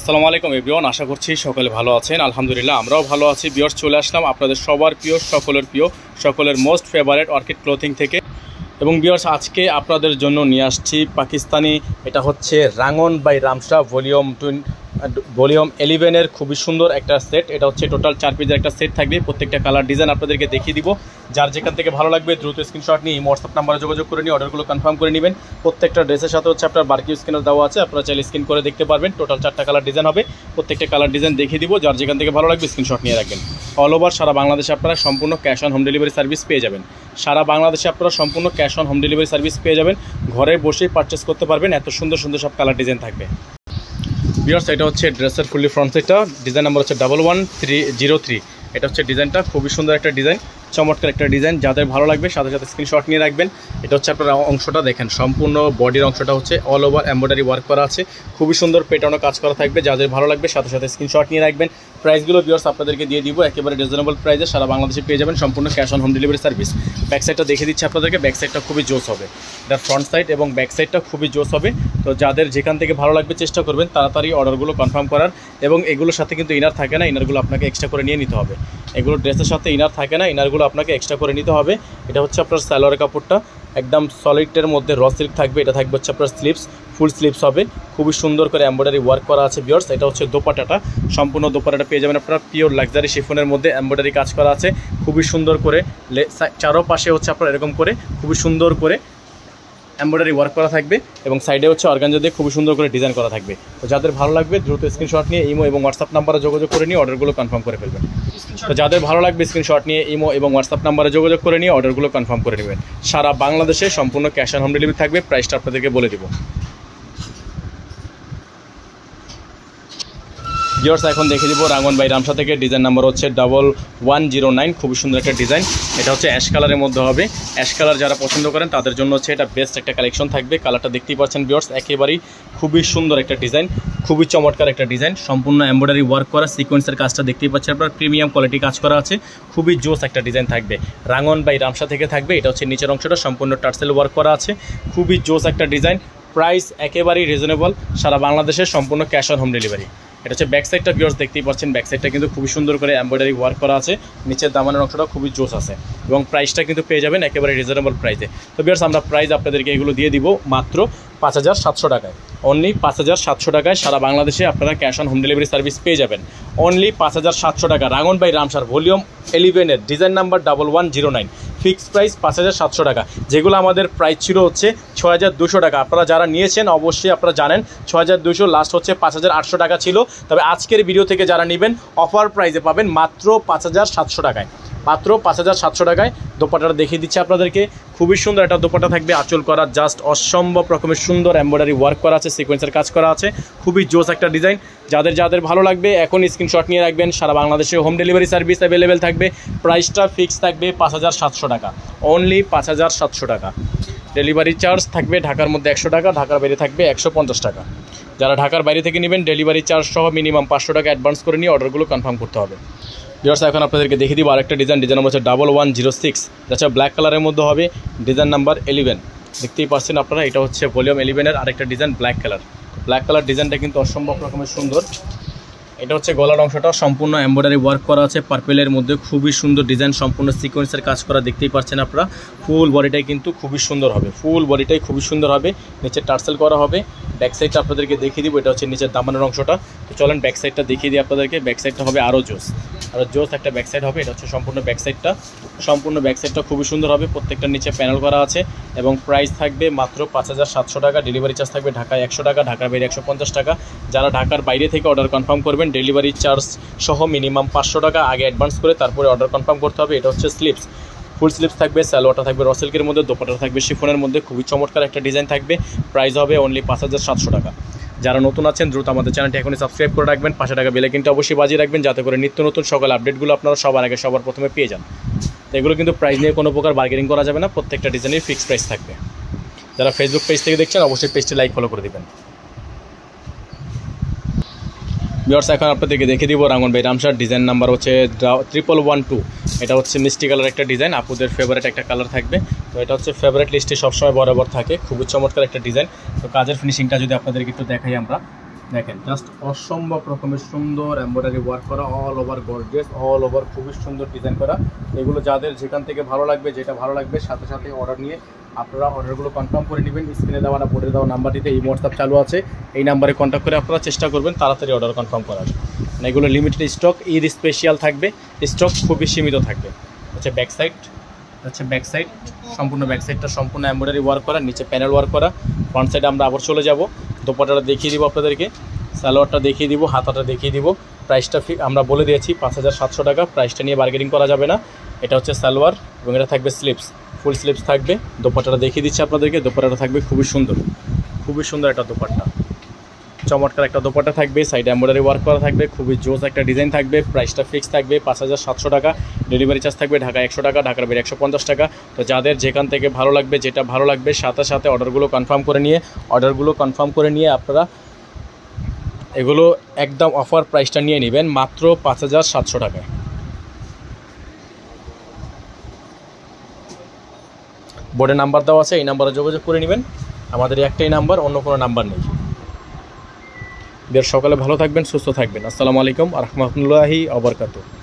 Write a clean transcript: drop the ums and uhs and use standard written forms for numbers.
আসসালামু আলাইকুম এভরিওয়ান, আশা করছি সকলে ভালো আছেন। আলহামদুলিল্লাহ আমরাও ভালো আছি। ভিউয়ার্স, চলে আসলাম আপনাদের সবার প্রিয়, সকলের মোস্ট ফেভারিট অর্কিড ক্লোথিং থেকে। এবং ভিউয়ার্স, আজকে আপনাদের জন্য নিয়ে আসছি পাকিস্তানি, এটা হচ্ছে রাঙ্গন বাই রামসা ভলিউম 11-এর খুবই সুন্দর একটা সেট। এটা হচ্ছে টোটাল 4 পিসের একটা সেট থাকবে। প্রত্যেকটা কালার ডিজাইন আপনাদেরকে দেখিয়ে দিব। যার যেখান থেকে ভালো লাগবে দ্রুত স্ক্রিনশট নিয়ে হোয়াটসঅ্যাপ নাম্বারে যোগাযোগ করে নিয়ে অর্ডারগুলো কনফার্ম করে নেবেন। প্রত্যেকটা ড্রেসের সাথে হচ্ছে আপনার বারকিউ স্ক্রিনার দেওয়া আছে, আপনারা চাইলে স্ক্রিন করে দেখতে পারবেন। টোটাল 4টা কালার ডিজাইন হবে, প্রত্যেকটা কালার ডিজাইন দেখিয়ে দিব। যার যেখান থেকে ভালো লাগবে স্ক্রিনশট নিয়ে রাখবেন। অল ওভার সারা বাংলাদেশে আপনারা সম্পূর্ণ cash on home delivery service পেয়ে যাবেন। সারা বাংলাদেশে আপনারা সম্পূর্ণ cash on home delivery service পেয়ে যাবেন। ঘরে বসেই পারচেস করতে পারবেন। এত সুন্দর সুন্দর সব কালার ডিজাইন থাকবে। ভিউয়ার্স, এটা হচ্ছে ড্রেসের ফুললি ফ্রন্ট সাইডটা, ডিজাইন নাম্বার হচ্ছে 11303। এটা হচ্ছে ডিজাইনটা, খুবই সুন্দর একটা ডিজাইন, চমৎকার একটা ডিজাইন। যাদের ভালো লাগবে সাথে সাথে স্ক্রিনশট নিয়ে রাখবেন। এটা হচ্ছে আপনার অংশটা দেখেন, সম্পূর্ণ বডির অংশটা হচ্ছে অল ওভার এমব্রয়ডারি ওয়ার্ক করা আছে, খুবই সুন্দর পেটানো কাজ করা থাকবে। যাদের ভালো লাগবে সাথে সাথে স্ক্রিনশট নিয়ে রাখবেন। প্রাইসগুলো ভিউয়ার্স আপনাদেরকে দিয়ে দিব একেবারে রিজনেবল প্রাইসে। সারা বাংলাদেশে পেয়ে যাবেন সম্পূর্ণ cash on home delivery service. Back সাইডটা দেখে দিচ্ছি আপনাদেরকে, ব্যাক সাইডটা খুবই জোস হবে। এটার ফ্রন্ট সাইড এবং ব্যাক সাইডটা খুবই জোস হবে। তো যাদের যেখান থেকে ভালো লাগবে চেষ্টা করবেন তাড়াতাড়ি অর্ডারগুলো কনফার্ম করার। এবং এগুলোর সাথে কিন্তু ইনার থাকে না, ইনারগুলো আপনাকে এক্সট্রা করে নিয়ে নিতে হবে। এগুলো ড্রেসের সাথে ইনার থাকে না, ইনারগুলো আপনাকে এক্সট্রা করে নিতে হবে। এটা হচ্ছে আপনার সালোয়ারের কাপড়টা একদম সলিডের মধ্যে র সিল্ক থাকবে। এটা থাকবে হচ্ছে আপনার স্লিপস, ফুল স্লিপস হবে, খুবই সুন্দর করে এমব্রয়ডারি ওয়ার্ক করা আছে ভিউয়ার্স। এটা হচ্ছে দোপাট্টাটা, সম্পূর্ণ দোপাট্টাটা পেয়ে যাবেন আপনারা পিওর লাক্সারি শিফনের মধ্যে। এমব্রয়ডারি কাজ করা আছে খুবই সুন্দর করে, চারোপাশে হচ্ছে আপনার এরকম করে খুবই সুন্দর করে এমব্রয়ডারি ওয়ার্ক করা থাকবে এবং সাইডে হচ্ছে অর্গানজা দিয়ে খুবই সুন্দর করে ডিজাইন করা থাকবে। তো যাদের ভালো লাগবে দ্রুত স্ক্রিনশট নিয়ে ইমো এবং হোয়াটসঅ্যাপ নাম্বারে যোগাযোগ করে নিয়ে অর্ডারগুলো কনফার্ম করে ফেলবেন। তো যাদের ভালো লাগবে স্ক্রিনশট নিয়ে ইমো এবং হোয়াটসঅ্যাপ নাম্বারে যোগাযোগ করে নিয়ে অর্ডারগুলো কনফার্ম করে নেবেন। সারা বাংলাদেশে সম্পূর্ণ ক্যাশ অন হোম ডেলিভারি থাকবে। প্রাইসটা আপনাদেরকে বলে দিব। ভিউয়ার্স, এখন দেখে দিব রাঙ্গন বাই রামসা থেকে, ডিজাইন নাম্বার হচ্ছে 1109। খুবই সুন্দর একটা ডিজাইন। এটা হচ্ছে অ্যাশ কালারের মধ্যে হবে। অ্যাশ কালার যারা পছন্দ করেন তাদের জন্য হচ্ছে এটা বেস্ট একটা কালেকশন থাকবে। কালারটা দেখতেই পাচ্ছেন ভিউয়ার্স, একেবারেই খুবই সুন্দর একটা ডিজাইন, খুবই চমৎকার একটা ডিজাইন। সম্পূর্ণ এমব্রয়ডারি ওয়ার্ক করা, সিকোয়েন্সের কাজটা দেখতেই পাচ্ছেন আপনার, প্রিমিয়াম কোয়ালিটি কাজ করা আছে, খুবই জোস একটা ডিজাইন থাকবে। রাঙ্গন বাই রামসা থেকে থাকবে। এটা হচ্ছে নিচের অংশটা সম্পূর্ণ টার্সেল ওয়ার্ক করা আছে, খুবই জোস একটা ডিজাইন। প্রাইস একেবারেই রিজনেবল, সারা বাংলাদেশের সম্পূর্ণ ক্যাশ অন হোম ডেলিভারি। এটা হচ্ছে ব্যাক সাইডটা ভিউয়ার্স, দেখতেই পাচ্ছেন ব্যাক সাইডটা কিন্তু খুবই সুন্দর করে এমব্রয়ডারি ওয়ার্ক করা আছে, নিচের দামানের অংশটা খুবই জোস আছে এবং প্রাইসটা কিন্তু পেয়ে যাবেন একেবারে রিজনেবল প্রাইসে। তো ভিউয়ার্স, আমরা প্রাইস আপনাদেরকে এগুলো দিয়ে দিব মাত্র 5700 টাকায়, অনলি 5700 টাকায় সারা বাংলাদেশে আপনারা cash on home delivery service পেয়ে যাবেন। অনলি 5700 টাকা। রাঙ্গন বাই রামসার ভলিউম 11-এর ডিজাইন নাম্বার 1109, ফিক্সড প্রাইস 5700 টাকা। যেগুলো আমাদের প্রাইস ছিল হচ্ছে 6200 টাকা। আপনারা যারা নিয়েছেন অবশ্যই আপনারা জানেন 6200, লাস্ট হচ্ছে 5800 টাকা ছিল। তবে আজকের ভিডিও থেকে যারা নেবেন অফার প্রাইসে পাবেন মাত্র 5700 টাকায়, মাত্র 5700 টাকায়। দোপাট্টাটা দেখিয়ে দিচ্ছি আপনাদেরকে, খুবই সুন্দর একটা দোপাট্টা থাকবে, আঁচল করা জাস্ট অসম্ভব রকমের সুন্দর এমব্রয়ডারি ওয়ার্ক করা আছে, সিকোয়েন্সের কাজ করা আছে, খুবই জোস একটা ডিজাইন। যাদের ভালো লাগবে এখন স্ক্রিনশট নিয়ে রাখবেন। সারা বাংলাদেশে হোম ডেলিভারি সার্ভিস অ্যাভেলেবেল থাকবে। প্রাইসটা ফিক্স থাকবে 5700 টাকা, অনলি 5700 টাকা। ডেলিভারি চার্জ থাকবে ঢাকার মধ্যে 100 টাকা, ঢাকার বাইরে থাকবে 150 টাকা। যারা ঢাকার বাইরে থেকে নেবেন ডেলিভারি চার্জ সহ মিনিমাম 500 টাকা অ্যাডভান্স করে নিয়ে অর্ডারগুলো কনফার্ম করতে হবে। ভিউয়ার্স, এখন আপনাদেরকে দেখিয়ে দিব আরেকটা ডিজাইন নাম্বার হচ্ছে 1106। এটা ব্ল্যাক কালারের মধ্যে হবে, ডিজাইন নাম্বার 11। দেখতেই পাচ্ছেন আপনারা, এটা হচ্ছে ভলিউম 11-এর আরেকটা ডিজাইন ব্ল্যাক কালার ডিজাইনটা কিন্তু অসম্ভব রকমের সুন্দর। এটা হচ্ছে গলার অংশটা সম্পূর্ণ এমব্রয়ডারি ওয়ার্ক করা আছে পার্পেলের মধ্যে, খুবই সুন্দর ডিজাইন, সম্পূর্ণ সিকোয়েন্সের কাজ করা দেখতেই পাচ্ছেন আপনারা। ফুল বডিটাই কিন্তু খুবই সুন্দর হবে, খুবই সুন্দর হবে। নিচে টার্সেল করা হবে। ব্যাক সাইডটা আপনাদেরকে দেখিয়ে দিব, এটা হচ্ছে নিচের দামানের অংশটা। তো চলেন ব্যাক সাইডটা দেখিয়ে দিই আপনাদেরকে। ব্যাক সাইডটা হবে আরও জোস একটা ব্যাক সাইড হবে। এটা হচ্ছে সম্পূর্ণ ব্যাক সাইডটা খুবই সুন্দর হবে। প্রত্যেকটা নিচে প্যানেল করা আছে এবং প্রাইস থাকবে মাত্র 5700 টাকা। ডেলিভারি চার্জ থাকবে ঢাকায় 100 টাকা, ঢাকার বাইরে 150 টাকা। যারা ঢাকার বাইরে থেকে অর্ডার কনফার্ম করবেন ডেলিভারি চার্জ সহ মিনিমাম 500 টাকা আগে অ্যাডভান্স করে তারপরে অর্ডার কনফার্ম করতে হবে। এটা হচ্ছে স্লিপস, ফুল স্লিপস থাকবে, সালোয়ারটা থাকবে র সিল্কের মধ্যে, দোপাট্টা থাকবে শিফনের মধ্যে, খুবই চমৎকার একটা ডিজাইন থাকবে। প্রাইস হবে অনলি 5700 টাকা। যারা নতুন আছেন দ্রুত আমাদের চ্যানেলটি এখনই সাবস্ক্রাইব করে রাখবেন, 500 টাকা বেলে কিন্তু অবশ্যই বাজিয়ে রাখবেন যাতে করে নিত্য নতুন সকল আপডেটগুলো আপনারা সবার আগে সবার প্রথমে পেয়ে যান। এগুলো কিন্তু প্রাইস নিয়ে কোনো প্রকার বার্গেনিং করা যাবে না, প্রত্যেকটা ডিজাইনের ফিক্সড প্রাইস থাকবে। যারা ফেসবুক পেজ থেকে দেখছেন অবশ্যই পেজটি লাইক ফলো করে দেবেন। ভিউয়ার্স, এখন আপনাদেরকে দেখিয়ে দিব রাঙ্গন বাই রামসার, ডিজাইন নাম্বার হচ্ছে 1112। এটা হচ্ছে মিষ্টি কালার একটা ডিজাইন, আপুদের ফেভারিট একটা কালার থাকবে। তো এটা হচ্ছে ফেভারিট লিস্টে সবসময় বরাবর থাকে, খুবই চমৎকার একটা ডিজাইন। তো কাজের ফিনিশিংটা যদি আপনাদেরকে একটু দেখাই আমরা, দেখেন জাস্ট অসম্ভব রকমের সুন্দর এমব্রয়ডারি ওয়ার্ক করা, all over gorgeous, all over খুবই সুন্দর ডিজাইন করা। এগুলো যাদের যেখান থেকে ভালো লাগবে, যেটা ভালো লাগবে সাথে সাথে অর্ডার নিয়ে আপনারা অর্ডারগুলো কনফার্ম করে নেবেন। স্ক্রিনে দেওয়া না বোর্ডে দেওয়া নাম্বারটিতে এই হোয়াটসঅ্যাপ চালু আছে, এই নাম্বারে কন্ট্যাক্ট করে আপনারা চেষ্টা করবেন তাড়াতাড়ি অর্ডার কনফার্ম করার। এগুলো লিমিটেড স্টক, ঈদ স্পেশাল থাকবে, স্টক খুবই সীমিত থাকবে। হচ্ছে ব্যাক সাইড, ব্যাক সাইড সম্পূর্ণ ব্যাক সাইডটা সম্পূর্ণ এমব্রয়ডারি ওয়ার্ক করা, নিচে প্যানেল ওয়ার্ক করা। ফ্রন্ট সাইডে আমরা আবার চলে যাব, দোপাট্টাটা দেখিয়ে দিব আপনাদেরকে, সালোয়ারটা দেখিয়ে দিব, হাতাটা দেখিয়ে দিব। প্রাইসটা আমরা বলে দিয়েছি 5700 টাকা, প্রাইসটা নিয়ে বার্গেনিং করা যাবে না। এটা হচ্ছে সালোয়ার এবং এটা থাকবে স্লিপস, ফুল স্লিপস থাকবে। দোপাট্টাটা দেখিয়ে দিচ্ছি আপনাদেরকে, দোপাট্টাটা থাকবে খুবই সুন্দর, খুবই সুন্দর একটা দোপাট্টা, চমৎকার একটা দোপাট্টা থাকবে, সাইডে এমব্রয়ডারি ওয়ার্ক করা থাকবে, খুবই জোস একটা ডিজাইন থাকবে। প্রাইসটা ফিক্স থাকবে 5700 টাকা, ডেলিভারি চার্জ থাকবে ঢাকা 100 টাকা, ঢাকার বাইরে 150 টাকা। তো যাদের যেখান থেকে ভালো লাগবে, যেটা ভালো লাগবে সাথে সাথে অর্ডারগুলো কনফার্ম করে নিয়ে আপনারা এগুলো একদম অফার প্রাইসটা নিয়ে নেবেন মাত্র 5700 টাকায়। বোর্ডে নাম্বার দেওয়া আছে, এই নাম্বারে যোগাযোগ করে নেবেন। আমাদের একটাই নাম্বার, অন্য কোনো নাম্বার নেই। সকালে ভালো থাকবেন, সুস্থ থাকবেন। আসসালামু আলাইকুম ওয়া রাহমাতুল্লাহি ওয়া বারাকাতুহু।